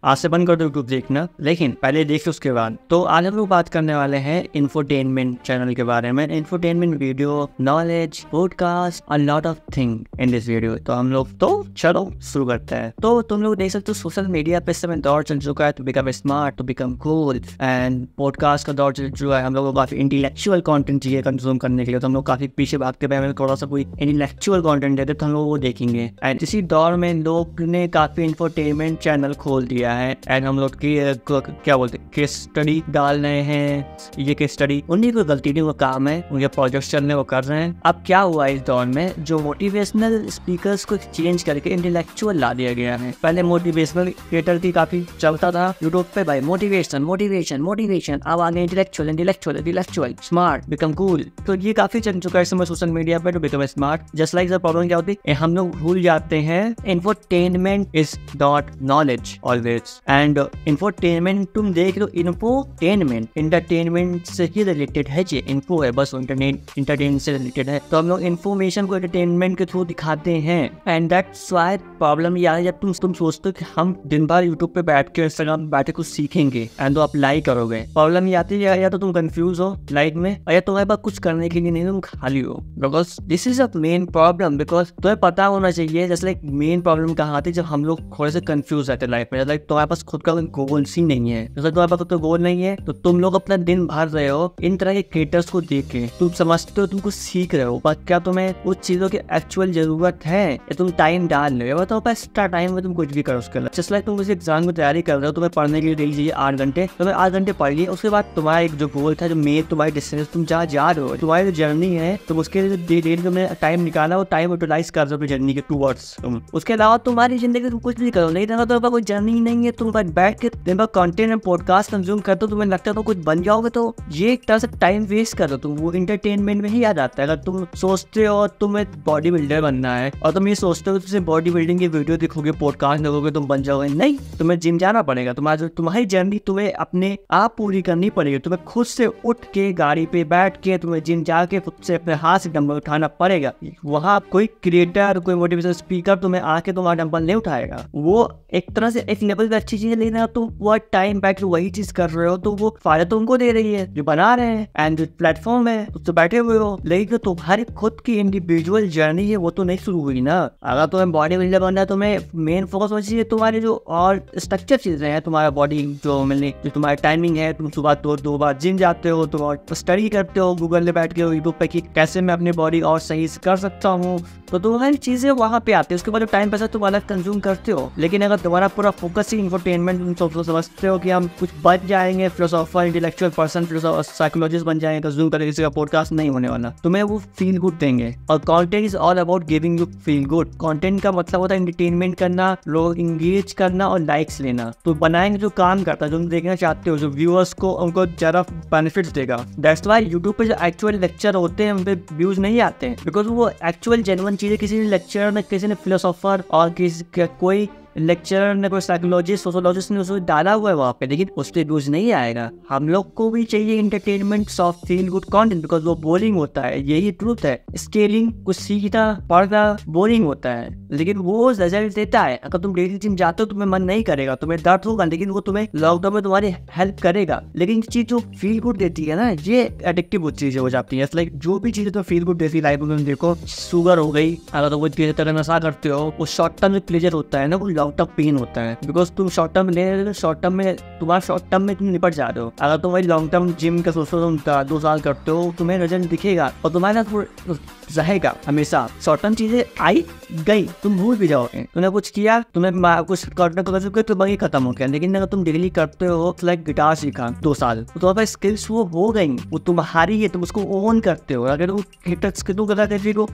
आज से बंद कर दो यूट्यूब देखना, लेकिन पहले देख लो उसके बाद। तो आज हम लोग बात करने वाले हैं इंफोटेनमेंट चैनल के बारे में। Infotainment video, knowledge, podcast, a lot of thing in this video. तो हम लोग तो चलो शुरू करते हैं। तो तुम लोग देख सकते हो सोशल मीडिया पे इस समय दौर चल चुका है to become smart, to become cool, and podcast का दौर चल चुका है। हम लोग को काफी इंटेलेक्चुअल कंटेंट चाहिए कंज्यूम करने के लिए, तो हम लोग काफी पीछे भागते हुए हमें थोड़ा सा कोई इंटेलेक्चुअल कंटेंट देते तो हम लोग वो देखेंगे। एंड इसी दौर में लोग ने काफी इंफोटेनमेंट चैनल खोल दिया है, एंड हम लोग की क्या बोलते हैं केस स्टडी डाल रहे हैं। ये केस स्टडी उन्हीं को गलती नहीं, वो काम है, उनके प्रोजेक्ट चल रहे वो कर रहे हैं। अब क्या हुआ इस दौर में, जो मोटिवेशनल स्पीकर्स को चेंज करके इंटेलेक्चुअल ला दिया गया है। पहले मोटिवेशनल क्रिएटर की काफी चलता था यूट्यूब पे, भाई मोटिवेशन मोटिवेशन मोटिवेशन, अब आगे intellectual intellectual intellectual, smart become cool. तो ये काफी चल चुका है इस समय सोशल मीडिया पे to become smart. Just like the problem क्या होती है, हम लोग भूल जाते हैं infotainment is not knowledge always. And infotainment तुम देख लो, इंफोटेनमेंट इंटरटेनमेंट से ही रिलेटेड है। ये इन्फो है, बस इंटरटेनमेंट से रिलेटेड है। तो हम लोग इन्फॉर्मेशन को एंटरटेनमेंट के थ्रू दिखाते हैं, एंड दैट्स व्हाई प्रॉब्लम ये है जब तुम सोचते हो कि हम दिन भर यूट्यूब पे बैठ के इंस्टाग्राम बैठे कुछ सीखेंगे एंड तो अप्लाई करोगे। प्रॉब्लम ये आती है या तो तुम कंफ्यूज हो लाइफ में, या तुम्हारे पास कुछ करने के लिए नहीं, तुम खाली हो। Because this is a main problem, because तुम्हें पता होना चाहिए। जैसे लाइक मेन प्रॉब्लम कहाँ आती है, जब हम लोग थोड़े से कंफ्यूज रहते हैं लाइफ में। लाइक तुम्हारे पास खुद का गोल सी नहीं है, जैसे तुम्हारे पास खुद का गोल नहीं है, तो तुम लोग अपना दिन भर रहे हो इन तरह के क्रिएटर्स को देख के। तुम समझते हो तुम कुछ सीख रहे हो, पर क्या तुम्हें उस चीजों की एक्चुअल जरूरत है, या तुम टाइम डाल रहे हो? बताओ, एक्स्ट्रा टाइम में तुम कुछ भी करो उसके लिए। जस्ट लाइक तुम किसी एग्जाम की तैयारी कर रहे हो, तुम्हें पढ़ने के लिए डेली चाहिए 8 घंटे, तुम्हें 8 घंटे पढ़ लिए, उसके बाद तुम्हारा एक जो गोल था, जो मेन तुम्हारी डिस्टेंस, तुम जहाँ जा रहे हो, तुम्हारी जो जर्नी है, तुम उसके लिए तुमने टाइम निकाला, वो टाइम यूटिलाइज कर रहे हो जर्नी के टूवर्ड्स तुम। उसके अलावा तुम्हारी जिंदगी तुम कुछ नहीं करो, नहीं तो तुम्हारे पास कोई जर्नी नहीं है, तुम बैठ के दिन भर कंटेंट एंड पॉडकास्ट कंज्यूम करते हो, तुम्हें लगता है तो कुछ बन जाओगे, तो ये एक तरह से टाइम वेस्ट कर रहे हो तुम। वो इंटरटेनमेंट में ही आ जाता है। अगर तुम सोचते हो तुम्हें बॉडी बिल्डर बनना है, और तुम ये सोचते हो तुम बॉडी बिल्डिंग की वीडियो देखोगे, पॉडकास्ट देखोगे, तुम बन जाओगे, नहीं, तुम्हें जिम जाना पड़ेगा। तुम्हारी जर्नी तुम्हें अपने आप पूरी करनी पड़ेगी। तुम्हें खुद से उठ के गाड़ी पे बैठ के तुम्हें जिम जाके खुद से अपने हाथ से डंबल उठाना पड़ेगा। वहाँ कोई क्रिएटर, कोई मोटिवेशनल स्पीकर तुम्हें आके तुम्हारा डंबल नहीं उठाएगा। वो एक तरह से एक लेवल पे अच्छी चीज है, लेकिन तुम वो टाइम बैठ के वही चीज कर रहे हो, तो वो फायदा तो उनको दे रही है जो बना रहे हैं, एंड जो प्लेटफॉर्म है उस तो बैठे हुए हो, लेकिन तुम्हारी खुद की इंडिविजुअल जर्नी है वो तो नहीं शुरू हुई ना। अगर तुम्हें बॉडी बिल्डर बनना है, तुम्हें मेन फोकस होना चाहिए तुम्हारे जो और स्ट्रक्चर चीजें हैं, तुम्हारा बॉडी जो मिलने, जो तुम्हारी टाइमिंग है, तुम सुबह दो बार जिम जाते हो, तुम और स्टडी करते हो गूगल पे बैठ के यूट्यूब पे कि कैसे मैं अपनी बॉडी और सही से कर सकता हूँ, तो तुम्हारी चीजें वहाँ पे आती है। उसके बाद जो टाइम पैसा तुम अलग कंज्यूम करते हो। लेकिन अगर तुम्हारा पूरा फोकस ही इंफोटेनमेंट, तुम समझते हो कि हम कुछ बन जाएंगे, फिलोसोफर, इंटेलेक्चुअल पर्सन, साइकोलॉजिस्ट बन जाएंगे, कंज्यूम करेंगे, किसी का पॉडकास्ट नहीं होने वाला। तुम्हें वो फील गुड देंगे, और content is all about giving you feel good. Content का मतलब होता है एंटरटेनमेंट करना, लोग इंगेज करना और लाइक्स लेना। तो बनाएंगे जो काम करता है, जो तुम देखना चाहते हो, जो व्यूअर्स को उनको ज्यादा बेनिफिट्स देगा। दैट्स व्हाई यूट्यूब पे जो एक्चुअल लेक्चर होते हैं उन पे व्यूज नहीं आते हैं, बिकॉज वो एक्चुअल जेन्युइन चीजें किसी ने लेक्चर ने, किसी ने फिलोसोफर और किसी कोई लेक्चरर ने, कोई साइकोलॉजिस्ट, सोशोलॉजिस्ट ने उसको डाला हुआ है वहाँ पे, लेकिन उस पर व्यूज नहीं आएगा। हम लोग को भी चाहिए entertainment, soft feel good content, because वो बोरिंग होता है, यही ट्रूथ है। स्केलिंग, कुछ सीखना पढ़ना बोरिंग होता है, लेकिन वो रिजल्ट देता है। अगर तुम डेली जिम जाते हो, तुम्हें मन नहीं करेगा, तुम्हें दर्द होगा, लेकिन वो तुम्हें लॉकडाउन में तुम्हारी हेल्प करेगा। लेकिन चीज जो फील गुड देती है ना, ये एडिक्टिव चीजें हो जाती है। लाइक जो भी चीजें तो फील गुड देती है लाइफ में, देखो शुगर हो गई, अगर तुम किसी तरह नशा करते हो, वो शॉर्ट टर्म प्लेजर होता है ना, वो लॉन्ग टर्म पेन होता है। बिकॉज तुम शॉर्ट टर्म ले रहे हो, शॉर्ट टर्म में तुम्हारा शॉर्ट टर्म में तुम निपट जा रहे हो। अगर तुम वही लॉन्ग टर्म जिम का सोचो, तुम 2 साल करते हो, तुम्हें रिजल्ट दिखेगा और तुम्हारे साथ रहेगा हमेशा। शॉर्ट टर्म चीजें आई गई, तुम भूल भी जाओगे। तुमने कुछ किया, तुम्हें कुछ करने को कर तो वही खत्म हो गया। लेकिन अगर तुम डेली करते हो, लाइक गिटार सीखा 2 साल, तो तुम्हारे पास स्किल्स वो हो गई, वो तुम्हारी है, तुम उसको ओन करते हो। अगर तुम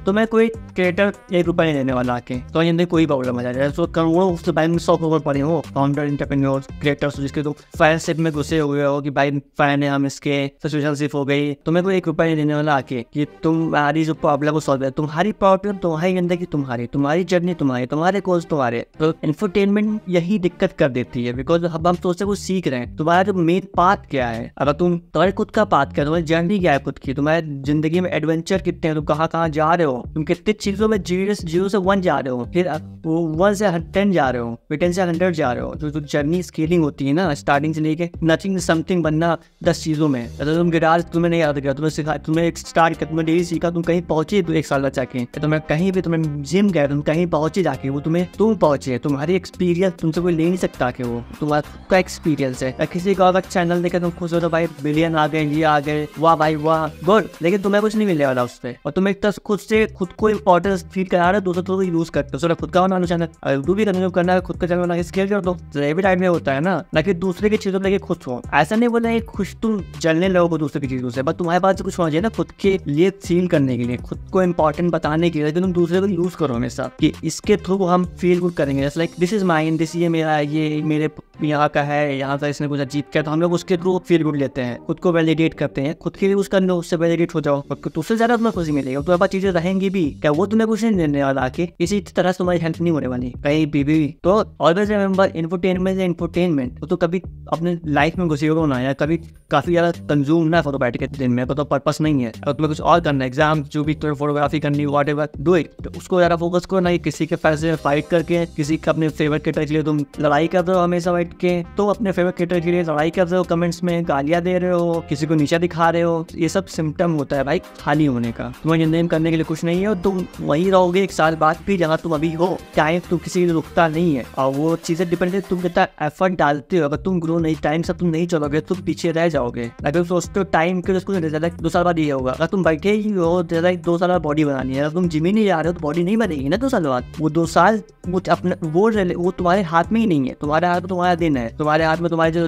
तुम्हें कोई क्रिएटर 1 रुपया नहीं देने वाला आके, तो ये कोई प्रॉब्लम आ जाए। तो करोड़ों उससे बैंक में 100 करोड़ पड़े हो, फाउंडर, एंटरप्रेन्योर, क्रिएटर्स, जिसके तुम फैनशिप में घुसे हुए हो कि भाई फैन है हम, इसके सिचुएशनशिप हो गई, तुम्हें कोई 1 रुपया नहीं देने वाला आके कि तुम्हारी जो प्रॉब्लम को सॉल्व है। तुम्हारी प्रॉब्लम तुम्हारी जिंदगी तुम्हारी जर्नी तुम्हारे कोर्स तुम्हारे। तो इंफोटेनमेंट यही दिक्कत कर देती है, बिकॉज अब हम सोचते कुछ सीख रहे हैं। तुम्हारा जो मेन पाथ क्या है, अगर तुम्हारे खुद का पाथ क्या है, तुम्हारी जर्नी क्या है खुद की, तुम्हारे जिंदगी में एडवेंचर कितने हैं, तुम कहाँ जा रहे हो, तुम कितनी चीजों में 0 से 1 जा रहे हो, फिर 1 से 10 जा रहे हो, 10 से 100 जा रहे हो। जो जर्नी स्केलिंग होती है ना, स्टार्टिंग से लेके नथिंग समथिंग बनना 10 चीज़ों में। अगर तुम गिटार तुम्हें नहीं याद किया, तुम्हें सिखा, तुम्हें एक स्टार्ट किया, तुमने डेली सीखा, तुम कहीं पहुंचे 1 साल बचा के, तुम्हें कहीं भी तुम्हें जिम गए, तुम कहीं पहुंचे जाके, वो तुम पहुंचे, तुम्हारी एक्सपीरियंस तुमसे कोई ले नहीं सकता कि वो तुम्हारा खुद का एक्सपीरियंस है। किसी का अगर चैनल देखे तुम खुश हो तो भाई बिलियन आ गए, ये आ गए, वाह भाई वाह, गुड, लेकिन तुम्हें कुछ नहीं मिलने वाला उससे। और तुम एक तरह खुद को इंपॉर्टेंस फील करा रहे, दूसरों को यूज करते हो। सिर्फ खुद का बना चैनल, अगर तू भी करना है खुद का चैनल बना के स्केल कर दो, भी टाइम में होता है ना, ना कि दूसरे की चीजों लेके खुश हो। ऐसा नहीं बोला है खुश तुम जलने लगो दूसरे की चीजों से, बट तुम्हारे पास कुछ होना चाहिए ना खुद के लिए फील करने के लिए, खुद को इंपॉर्टेंट बताने के लिए, लेकिन तुम दूसरे को यूज करो हमेशा कि इसके थ्रू हम फील गुड करेंगे। जैसे like this is mine, this ये मेरा, ये मेरे यहाँ का है, यहाँ से इसने कुछ अजीब किया, तो हम लोग उसके थ्रू फील गुड लेते हैं, खुद को वैलिडेट करते हैं, खुद के लिए उसका उससे वैलिडेट हो जाओ, उससे ज्यादा तुम्हें खुशी मिलेगी। तुम्हारे पास चीजें रहेंगी भी क्या, वो तुम्हें कुछ नहीं देने वाला आके, किसी तरह से तुम्हारी हेल्प नहीं होने वाली कहीं भी। तो ऑलवेज रिमेंबर, इंफोटेनमेंट तो कभी अपने लाइफ में घुसी होगा ना, या कभी काफी ज्यादा कंज्यूम ना करो बैठ के दिन में, तो पर्पस नहीं है। अगर तुम्हें कुछ और करना है, एग्जाम जो भी तुम्हें फोटोग्राफी करनी, व्हाटएवर, डू इट, तो उसको ज़्यादा फोकस करो ना। किसी के पैसे में फाइट करके, किसी का अपने फेवरेट क्रिएटर के लिए तुम लड़ाई कर रहे हो हमेशा बैठ के, तो अपने फेवरेट क्रिएटर के लिए लड़ाई कर रहे हो, कमेंट्स में गालियां दे रहे हो, किसी को नीचा दिखा रहे हो, ये सब सिम्टम होता है भाई खाली होने का। तुम्हें जिंदगी करने के लिए कुछ नहीं है, तुम वहीं रहोगे 1 साल बाद भी जहाँ तुम अभी हो। टाइम तुम किसी के रुकता नहीं है, और वो चीजें डिपेंड है तुम कितना एफर्ट डालते हो। अगर तुम ग्रो नहीं, टाइम से तुम नहीं चलोगे, तुम पीछे रह जाओगे। अगर सोचते हो टाइम के उसको 2 साल बाद ये होगा, अगर तुम बैठे ही हो 2 साल बाद बॉडी बनानी है, अगर तुम जिम ही नहीं जा रहे हो तो बॉडी नहीं बनेगी ना 2 साल बाद। वो 2 साल वो तुम्हारे हाथ में ही नहीं है, तुम्हारे हाथ में तुम्हारा दिन है, तुम्हारे हाथ में तुम्हारे जो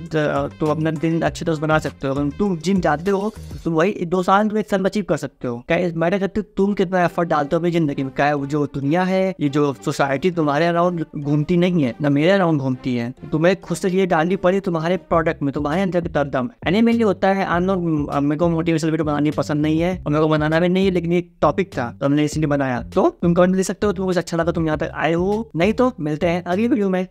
तुम अपना दिन अच्छे तरह बना सकते हो। अगर तुम जिम जाते हो तुम वही 2 साल में 1 साल अचीव कर सकते हो। क्या मैटर करते हो तुम कितना एफर्ट डालते हो अपनी जिंदगी में। क्या जो दुनिया है, ये जो सोसाइटी तुम्हारे अराउंड घूमती नहीं है ना मेरे अराउंड घूमती है, तुम्हें खुद से ये डालनी पड़ी तुम्हारे प्रोडक्ट में, तुम्हारे अंदर का दम। मेरे लिए होता है मेरे को मोटिवेशनल वीडियो बनानी पसंद नहीं है, और मेरे को बनाना भी नहीं है, लेकिन ये टॉपिक था तो हमने इसीलिए बनाया। तो तुम कमेंट दे सकते हो, तुमको कुछ अच्छा लगा, तुम यहाँ तक आए हो, नहीं तो मिलते हैं अगली वीडियो में।